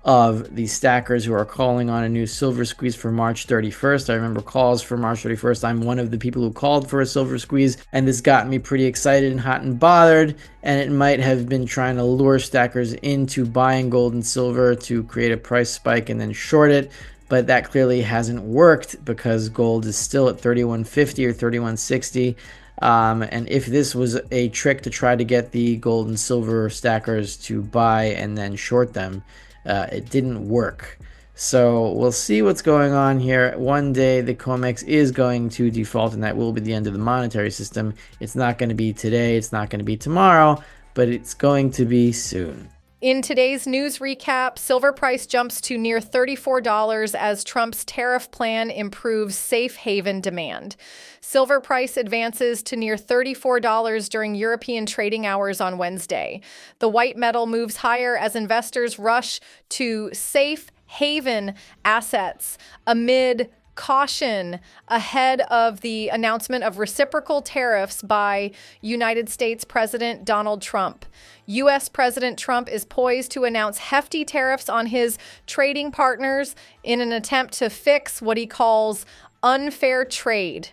of the stackers who are calling on a new silver squeeze for March 31st. I remember calls for March 31st. I'm one of the people who called for a silver squeeze, and this got me pretty excited and hot and bothered, and it might have been trying to lure stackers into buying gold and silver to create a price spike and then short it. But that clearly hasn't worked because gold is still at 3150 or 3160. And if this was a trick to try to get the gold and silver stackers to buy and then short them, it didn't work. So we'll see what's going on here. One day the COMEX is going to default, and that will be the end of the monetary system. It's not going to be today, it's not going to be tomorrow, but it's going to be soon. In today's news recap, silver price jumps to near $34 as Trump's tariff plan improves safe haven demand. Silver price advances to near $34 during European trading hours on Wednesday. The white metal moves higher as investors rush to safe haven assets amid caution ahead of the announcement of reciprocal tariffs by United States President Donald Trump. U.S. President Trump is poised to announce hefty tariffs on his trading partners in an attempt to fix what he calls unfair trade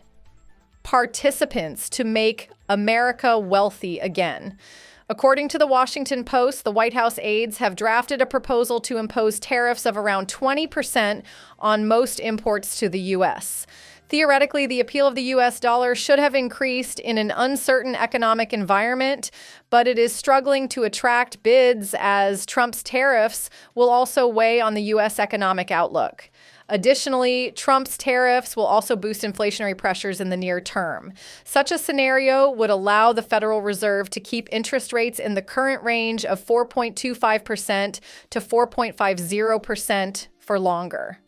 participants to make America wealthy again. According to the Washington Post, the White House aides have drafted a proposal to impose tariffs of around 20% on most imports to the U.S. Theoretically, the appeal of the U.S. dollar should have increased in an uncertain economic environment, but it is struggling to attract bids as Trump's tariffs will also weigh on the U.S. economic outlook. Additionally, Trump's tariffs will also boost inflationary pressures in the near term. Such a scenario would allow the Federal Reserve to keep interest rates in the current range of 4.25% to 4.50% for longer.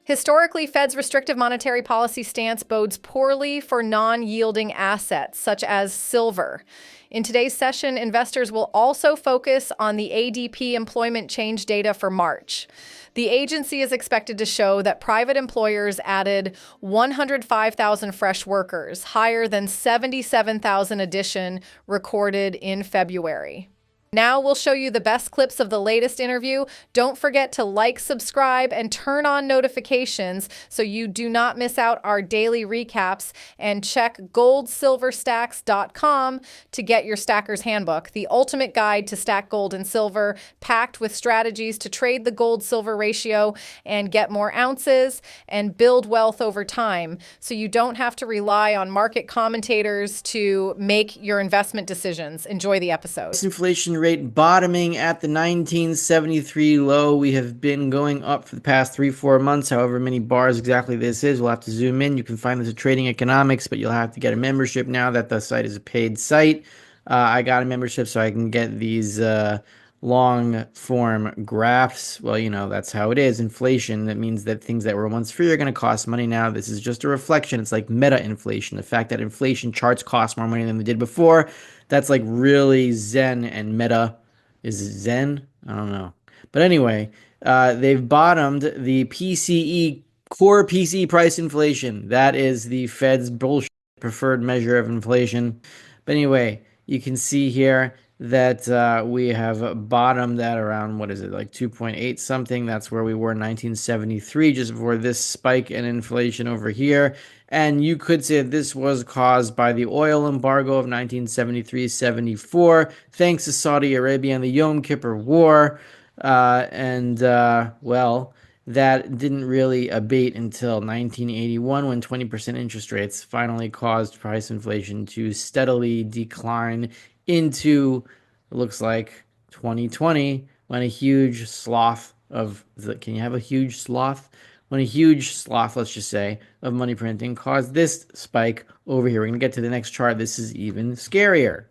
Historically, Fed's restrictive monetary policy stance bodes poorly for non-yielding assets, such as silver. In today's session, investors will also focus on the ADP employment change data for March. The agency is expected to show that private employers added 105,000 fresh workers, higher than 77,000 addition recorded in February. Now we'll show you the best clips of the latest interview. Don't forget to like, subscribe, and turn on notifications so you do not miss out our daily recaps. And check goldsilverstacks.com to get your Stacker's Handbook, the ultimate guide to stack gold and silver, packed with strategies to trade the gold-silver ratio and get more ounces and build wealth over time so you don't have to rely on market commentators to make your investment decisions. Enjoy the episode. Inflation rate bottoming at the 1973 low. We have been going up for the past 3-4 months, however many bars exactly this is. We'll have to zoom in. You can find this at Trading Economics, but you'll have to get a membership now that the site is a paid site. I got a membership so I can get these long form graphs. Well, you know, that's how it is. Inflation, that means that things that were once free are going to cost money now. This is just a reflection. It's like meta inflation. The fact that inflation charts cost more money than they did before. That's like really zen and meta. Is it zen? I don't know. But anyway, they've bottomed the PCE, core PCE price inflation. That is the Fed's bullshit preferred measure of inflation. But anyway, you can see here that we have bottomed at around, what is it, like 2.8 something. That's where we were in 1973, just before this spike in inflation over here. And you could say that this was caused by the oil embargo of 1973-74, thanks to Saudi Arabia and the Yom Kippur War. Well, that didn't really abate until 1981, when 20% interest rates finally caused price inflation to steadily decline into, it looks like, 2020, when a huge sloth of, can you have a huge sloth? When a huge sloth, let's just say, of money printing caused this spike over here. We're going to get to the next chart. This is even scarier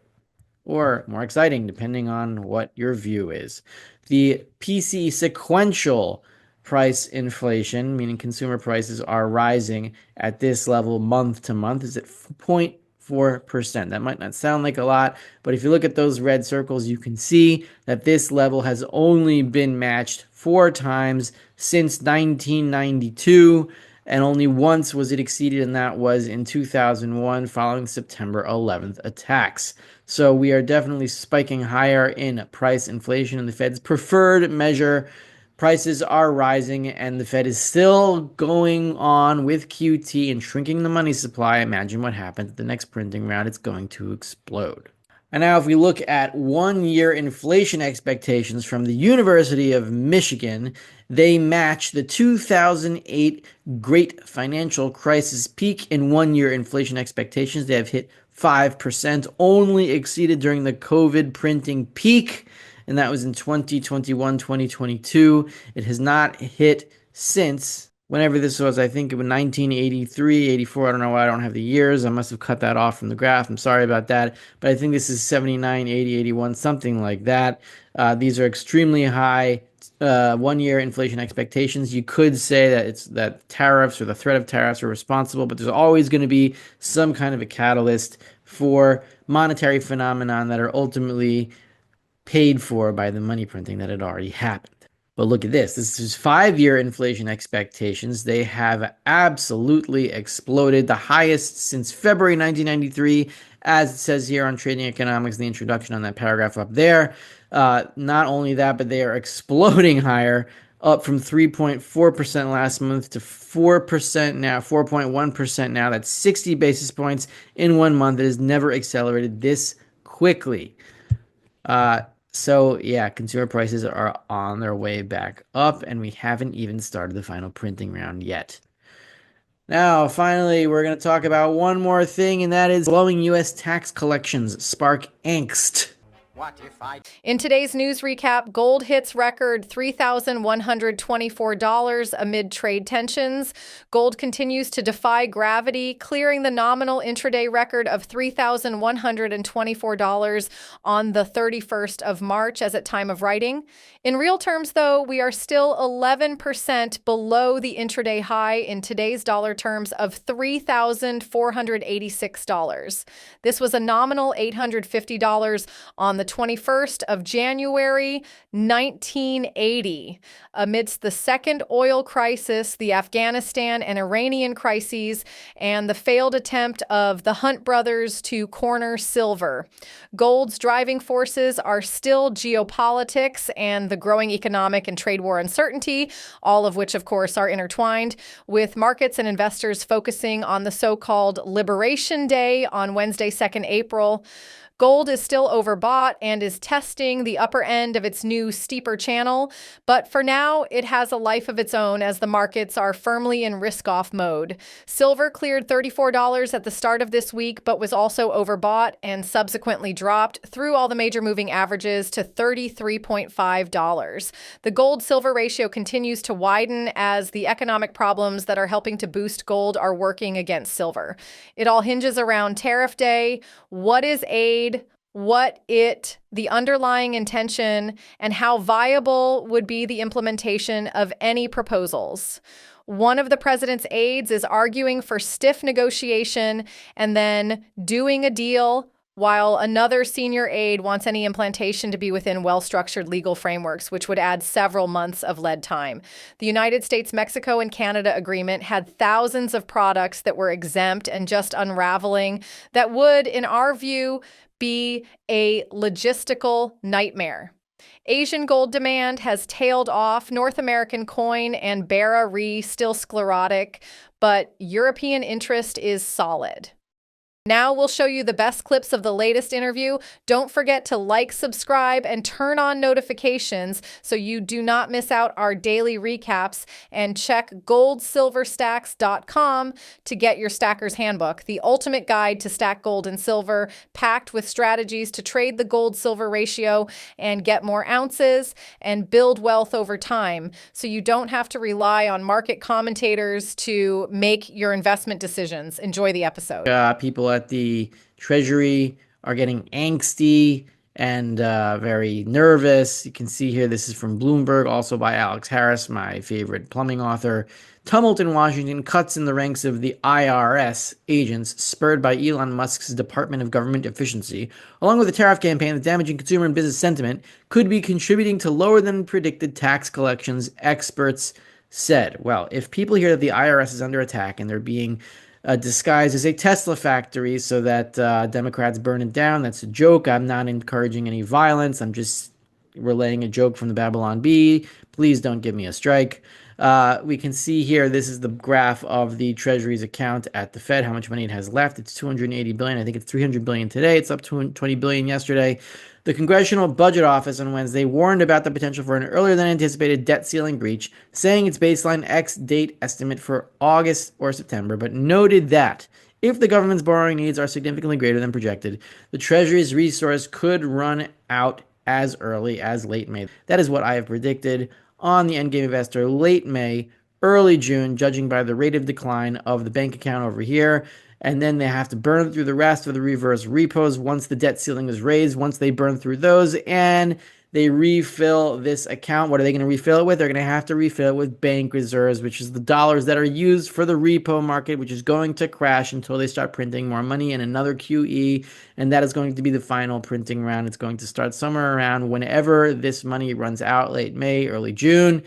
or more exciting, depending on what your view is. The PCE sequential price inflation, meaning consumer prices are rising at this level month to month, is at 0.4%. That might not sound like a lot, but if you look at those red circles, you can see that this level has only been matched 4 times since 1992, and only once was it exceeded, and that was in 2001 following September 11th attacks. So we are definitely spiking higher in price inflation, and the Fed's preferred measure prices are rising and the Fed is still going on with QT and shrinking the money supply. Imagine what happens at the next printing round. It's going to explode. And now, if we look at 1 year inflation expectations from the University of Michigan, they match the 2008 Great Financial Crisis peak in 1 year inflation expectations. They have hit 5%, only exceeded during the COVID printing peak, and that was in 2021, 2022. It has not hit since whenever this was. I think it was 1983, 84. I don't know why I don't have the years. I must have cut that off from the graph. I'm sorry about that. But I think this is 79, 80, 81, something like that. These are extremely high 1 year inflation expectations. You could say that it's that tariffs or the threat of tariffs are responsible, but there's always going to be some kind of a catalyst for monetary phenomenon that are ultimately paid for by the money printing that had already happened. But look at this. This is 5 year inflation expectations. They have absolutely exploded, the highest since February 1993, as it says here on Trading Economics, the introduction on that paragraph up there. Not only that, but they are exploding higher, up from 3.4% last month to 4% now, 4.1% now. That's 60 basis points in 1 month. It has never accelerated this quickly. So yeah, consumer prices are on their way back up, and we haven't even started the final printing round yet. Now, finally, we're going to talk about one more thing, and that is blowing U.S. tax collections spark angst. In today's news recap, gold hits record $3,124 amid trade tensions. Gold continues to defy gravity, clearing the nominal intraday record of $3,124 on the 31st of March as at time of writing. In real terms, though, we are still 11% below the intraday high in today's dollar terms of $3,486. This was a nominal $850 on the 21st of January, 1980. Amidst the second oil crisis, the Afghanistan and Iranian crises, and the failed attempt of the Hunt brothers to corner silver. Gold's driving forces are still geopolitics and the growing economic and trade war uncertainty, all of which, of course, are intertwined, with markets and investors focusing on the so-called Liberation Day on Wednesday, 2nd April. Gold is still overbought and is testing the upper end of its new steeper channel, but for now, it has a life of its own as the markets are firmly in risk-off mode. Silver cleared $34 at the start of this week, but was also overbought and subsequently dropped through all the major moving averages to $33.5. The gold-silver ratio continues to widen as the economic problems that are helping to boost gold are working against silver. It all hinges around tariff day. What is aid? The underlying intention, and how viable would be the implementation of any proposals. One of the president's aides is arguing for stiff negotiation and then doing a deal, while another senior aide wants any implementation to be within well-structured legal frameworks, which would add several months of lead time. The United States, Mexico, and Canada agreement had thousands of products that were exempt and just unraveling that would, in our view, be a logistical nightmare. Asian gold demand has tailed off, North American coin and Barra Re still sclerotic, but European interest is solid. Now we'll show you the best clips of the latest interview. Don't forget to like, subscribe, and turn on notifications so you do not miss out our daily recaps. And check goldsilverstacks.com to get your Stacker's Handbook, the ultimate guide to stack gold and silver, packed with strategies to trade the gold-silver ratio and get more ounces and build wealth over time, so you don't have to rely on market commentators to make your investment decisions. Enjoy the episode. People at the Treasury are getting angsty and very nervous. You can see here, this is from Bloomberg, also by Alex Harris, my favorite plumbing author. Tumult in Washington, cuts in the ranks of the IRS agents spurred by Elon Musk's Department of Government Efficiency, along with the tariff campaign that's damaging consumer and business sentiment, could be contributing to lower than predicted tax collections, experts said. Well, if people hear that the IRS is under attack and they're being disguised as a Tesla factory so that Democrats burn it down, that's a joke. I'm not encouraging any violence. I'm just relaying a joke from the Babylon Bee. Please don't give me a strike. We can see here, this is the graph of the Treasury's account at the Fed, how much money it has left. It's 280 billion. I think it's 300 billion today. It's up to 20 billion yesterday. The Congressional Budget Office on Wednesday warned about the potential for an earlier than anticipated debt ceiling breach, saying its baseline X date estimate for August or September, but noted that if the government's borrowing needs are significantly greater than projected, the Treasury's resource could run out as early as late May. That is what I have predicted on the Endgame Investor, late May, early June, judging by the rate of decline of the bank account over here. And then they have to burn through the rest of the reverse repos once the debt ceiling is raised. Once they burn through those and they refill this account, what are they going to refill it with? They're going to have to refill it with bank reserves, which is the dollars that are used for the repo market, which is going to crash until they start printing more money and another QE. And that is going to be the final printing round. It's going to start somewhere around whenever this money runs out, late May, early June.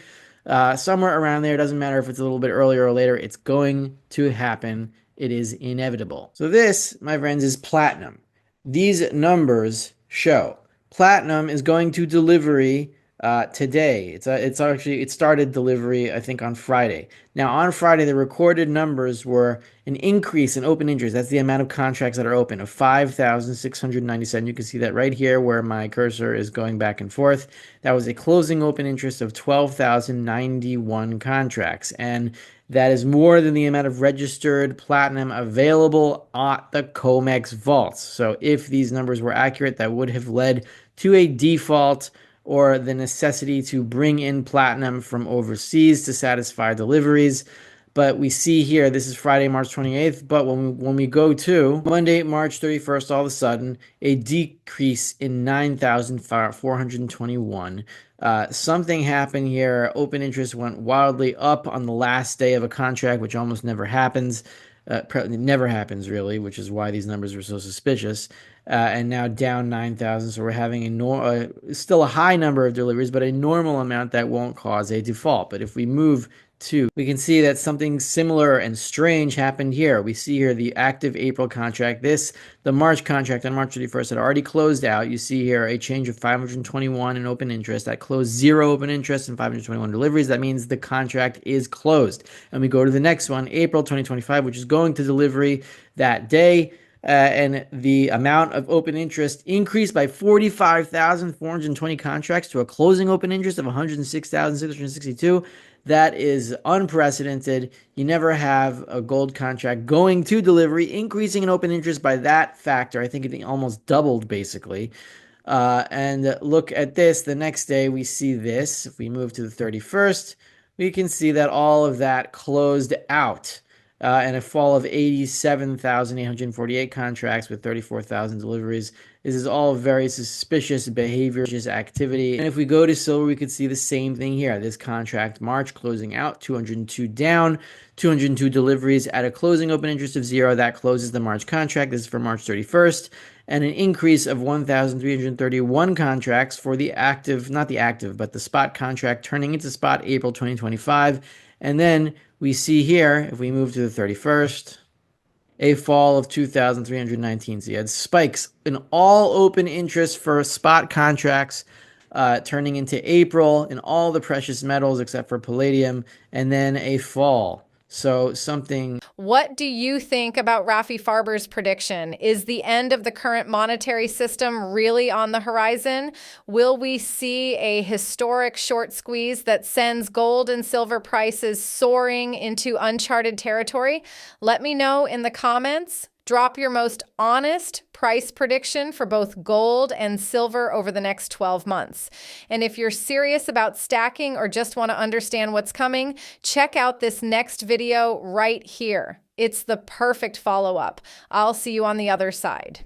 Somewhere around there. It doesn't matter if it's a little bit earlier or later. It's going to happen. It is inevitable. So this, my friends, is platinum. These numbers show platinum is going to delivery today. It started delivery, I think, on Friday. Now on Friday, the recorded numbers were an increase in open interest. That's the amount of contracts that are open of 5,697. You can see that right here where my cursor is going back and forth. That was a closing open interest of 12,091 contracts. And that is more than the amount of registered platinum available at the COMEX vaults. So if these numbers were accurate, that would have led to a default or the necessity to bring in platinum from overseas to satisfy deliveries. But we see here, this is Friday, March 28th, but when we go to Monday, March 31st, all of a sudden, a decrease in 9,421. Something happened here. Open interest went wildly up on the last day of a contract, which almost never happens. It never happens, really, which is why these numbers were so suspicious. And now down 9,000. So we're having still a high number of deliveries, but a normal amount that won't cause a default. But if we move to, we can see that something similar and strange happened here. We see here the active April contract. The March contract on March 31st had already closed out. You see here a change of 521 in open interest. That closed 0 open interest and 521 deliveries. That means the contract is closed. And we go to the next one, April 2025, which is going to delivery that day. And the amount of open interest increased by 45,420 contracts to a closing open interest of 106,662. That is unprecedented. You never have a gold contract going to delivery, increasing in open interest by that factor. I think it almost doubled, basically. And look at this. The next day, we see this. If we move to the 31st, we can see that all of that closed out. And a fall of 87,848 contracts with 34,000 deliveries. This is all very suspicious behavior, suspicious activity. And if we go to silver, we could see the same thing here. This contract, March, closing out, 202 down, 202 deliveries at a closing open interest of 0. That closes the March contract. This is for March 31st. And an increase of 1,331 contracts for the active, not the active, but the spot contract turning into spot April 2025. And then we see here, if we move to the 31st, a fall of 2,319. So you had spikes in all open interest for spot contracts turning into April in all the precious metals except for palladium, and then a fall. So something. What do you think about Rafi Farber's prediction? Is the end of the current monetary system really on the horizon? Will we see a historic short squeeze that sends gold and silver prices soaring into uncharted territory? Let me know in the comments. Drop your most honest price prediction for both gold and silver over the next 12 months. And if you're serious about stacking or just want to understand what's coming, check out this next video right here. It's the perfect follow-up. I'll see you on the other side.